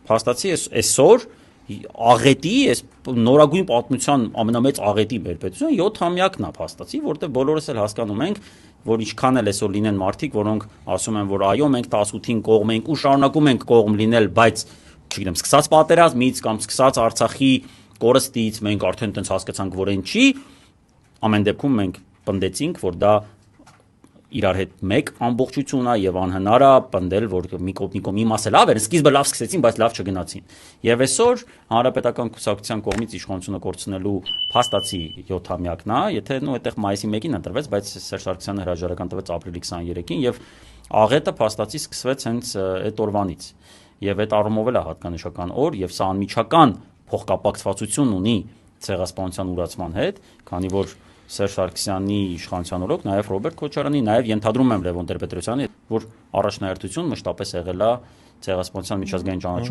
փաստացի այսօր աղետի, այս նորագույն պատմության ամենամեծ աղետի մեր պետություն 7-ամյակն է փաստացի, որտեղ բոլորս էլ հասկանում ենք, որ ինչքան էլ այսօր լինեն մարդիկ, որոնք ասում են, որ այո, մենք 18-ին կողմ ենք ու շարունակում ենք կողմ լինել, բայց չգիտեմ, սկսած պատերազմից կամ սկսած Արցախի կորստից մենք արդեն այդպես հասկացանք, որ այն չի, ամեն դեպքում մենք պնդեցինք, որ դա իրար հետ մեկ ամբողջություն է եւ անհնար է պնդել, որ մի կողմի մասը լավ էր, սկիզբը լավ սկսեցին, բայց լավ չգնացին։ Եվ այսօր հանրապետական կուսակցության կողմից իշխանությունը կորցնելու փաստացի 7-ամյակն է, եթե այդտեղ մայիսի 1-ին ընտրվեց, բայց Սերժ Սարգսյանը հրաժարական տվեց ապրիլի 23-ին եւ աղետը փաստացի սկսվեց հենց այդ օրվանից։ Եվ այդ առումով էլ է հատկանշական օր եւ սա անմիջական փոխկապակցվածություն ունի ցեղասպանության ուրացման հետ, քանի որ Սերժ Սարգսյանի իշխանության օրոք նաև Ռոբերտ Քոչարյանի, նաև ենթադրում եմ Լևոն Տեր-Պետրոսյանի, որ առաջնահերթություն մշտապես եղել է ցեղասպանության միջազգային ճանաչում